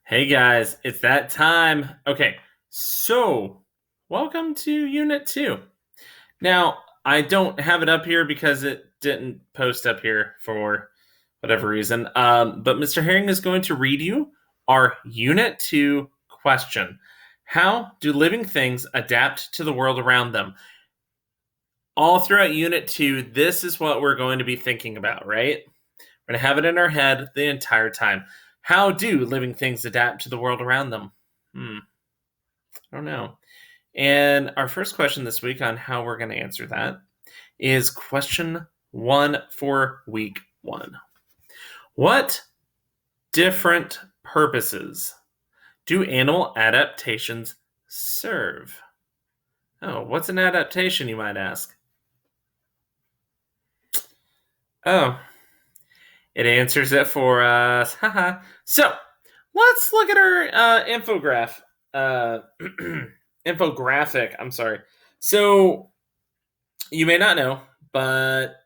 Hey guys, it's that time. Okay, so welcome to Unit 2. Now, I don't have it up here because it didn't post up here for whatever reason. But Mr. Herring is going to read you our Unit 2 question. How do living things adapt to the world around them? All throughout Unit 2, this is what we're going to be thinking about, right? We're going to have it in our head the entire time. How do living things adapt to the world around them? I don't know. And our first question this week on how we're going to answer that is question 1 for week 1. What different purposes do animal adaptations serve? Oh, what's an adaptation, you might ask? Oh, it answers it for us. Haha. So, let's look at our infographic. I'm sorry. So, you may not know, but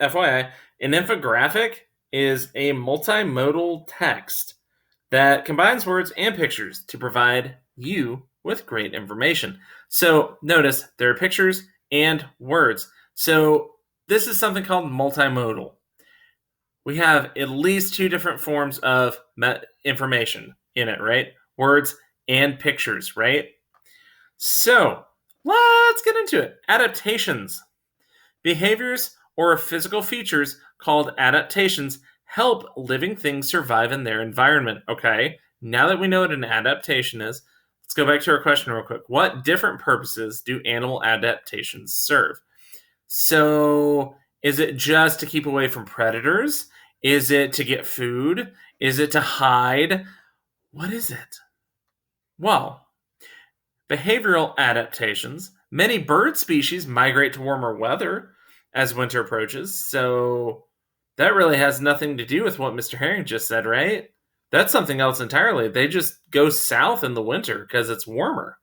FYI, an infographic is a multimodal text that combines words and pictures to provide you with great information. So notice there are pictures and words. So this is something called multimodal. We have at least two different forms of information in it, right? Words and pictures, right? So let's get into it. Adaptations. Behaviors or physical features called adaptations help living things survive in their environment. Okay, now that we know what an adaptation is, let's go back to our question real quick. What different purposes do animal adaptations serve? So, is it just to keep away from predators? Is it to get food? Is it to hide? What is it? Well, behavioral adaptations. Many bird species migrate to warmer weather as winter approaches, so that really has nothing to do with what Mr. Herring just said, right? That's something else entirely. They just go south in the winter because it's warmer.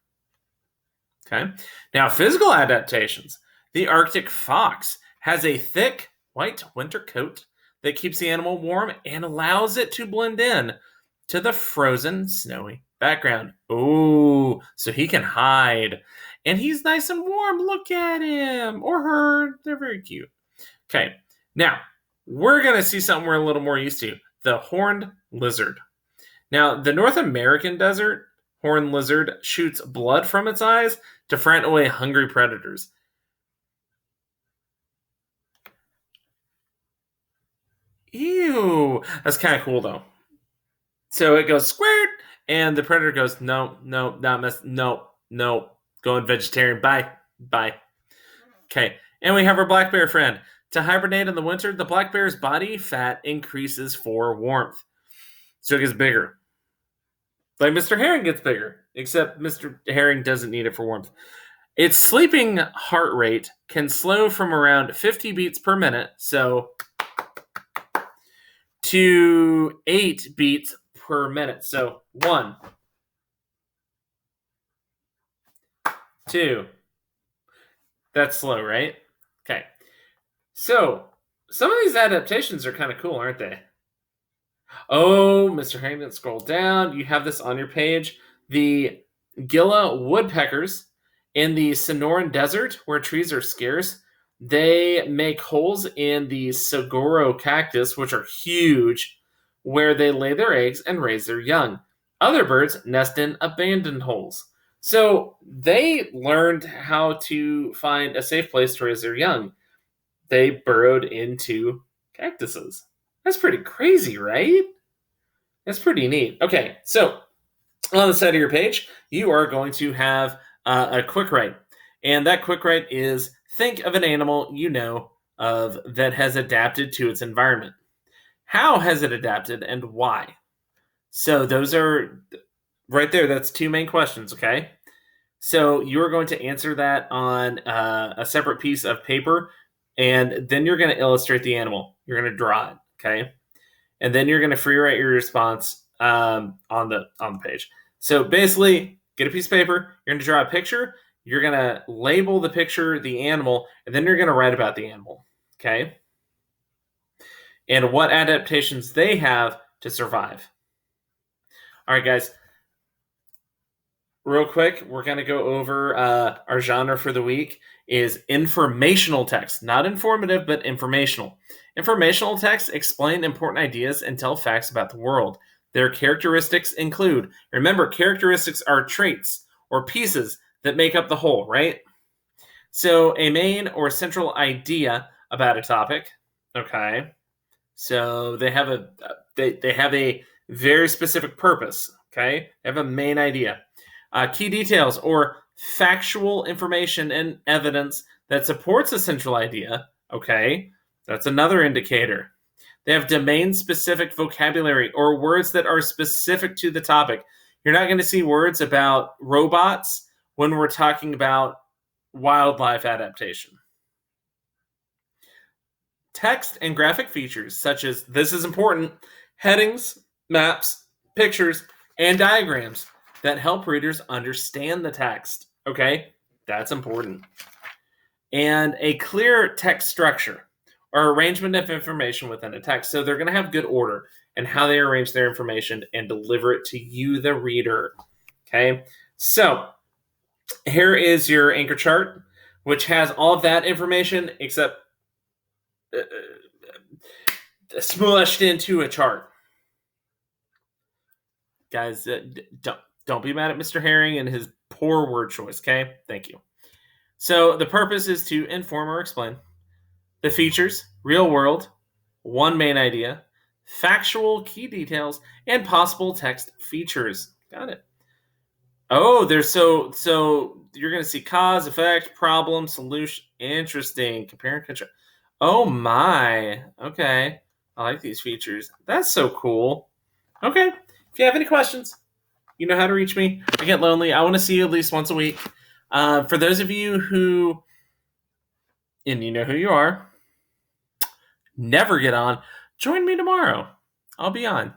Okay. Now, physical adaptations. The Arctic fox has a thick white winter coat that keeps the animal warm and allows it to blend in to the frozen, snowy background. Oh, so he can hide. And he's nice and warm. Look at him or her. They're very cute. Okay. Now, we're going to see something we're a little more used to, the horned lizard. Now, the North American desert horned lizard shoots blood from its eyes to frighten away hungry predators. Ew. That's kind of cool, though. So it goes squirt, and the predator goes, no, no, not mess, no, no, going vegetarian. Bye, bye. Okay, and we have our black bear friend. To hibernate in the winter, the black bear's body fat increases for warmth. So it gets bigger. Like Mr. Herring gets bigger, except Mr. Herring doesn't need it for warmth. Its sleeping heart rate can slow from around 50 beats per minute, so to 8 beats per minute. So 1, 2. That's slow, right? Okay. So some of these adaptations are kind of cool, aren't they? Oh, Mr. Herring didn't scroll down. You have this on your page. The Gila woodpeckers in the Sonoran Desert, where trees are scarce, they make holes in the saguaro cactus, which are huge, where they lay their eggs and raise their young. Other birds nest in abandoned holes. So they learned how to find a safe place to raise their young. They burrowed into cactuses. That's pretty crazy, right? That's pretty neat. Okay, so on the side of your page, you are going to have a quick write. And that quick write is think of an animal you know of that has adapted to its environment. How has it adapted and why? So those are right there. That's two main questions, okay? So you're going to answer that on a separate piece of paper, and then you're going to illustrate the animal. You're going to draw it, okay? And then you're going to free write your response on the page. So basically, get a piece of paper. You're going to draw a picture. You're going to label the picture the animal, and then you're going to write about the animal. Okay? And what adaptations they have to survive. All right, guys. Real quick, we're going to go over our genre for the week is informational text. Not informative, but informational. Informational texts explain important ideas and tell facts about the world. Their characteristics include, remember, characteristics are traits or pieces that make up the whole, right? So a main or central idea about a topic, okay? So they have a very specific purpose, okay? They have a main idea. Key details or factual information and evidence that supports a central idea. Okay, that's another indicator. They have domain-specific vocabulary or words that are specific to the topic. You're not going to see words about robots when we're talking about wildlife adaptation. Text and graphic features such as, this is important, headings, maps, pictures, and diagrams that help readers understand the text. Okay, that's important. And a clear text structure or arrangement of information within a text. So they're going to have good order in how they arrange their information and deliver it to you, the reader. Okay, so here is your anchor chart, which has all of that information except smushed into a chart. Guys, don't be mad at Mr. Herring and his poor word choice, okay? Thank you. So the purpose is to inform or explain. The features, real world, one main idea, factual key details, and possible text features. Got it. Oh, there's so you're going to see cause, effect, problem, solution. Interesting. Compare and contrast. Oh my. Okay. I like these features. That's so cool. Okay. If you have any questions, you know how to reach me. I get lonely. I want to see you at least once a week. For those of you who, and you know who you are, never get on, join me tomorrow. I'll be on.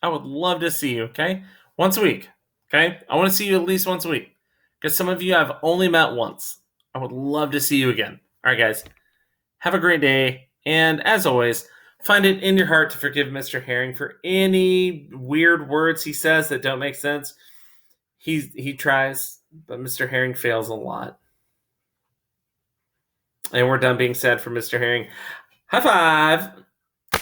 I would love to see you, okay? Once a week, okay? I want to see you at least once a week because some of you I've only met once. I would love to see you again. All right, guys. Have a great day. And as always, find it in your heart to forgive Mr. Herring for any weird words he says that don't make sense. He tries, but Mr. Herring fails a lot. And we're done being sad for Mr. Herring. High five!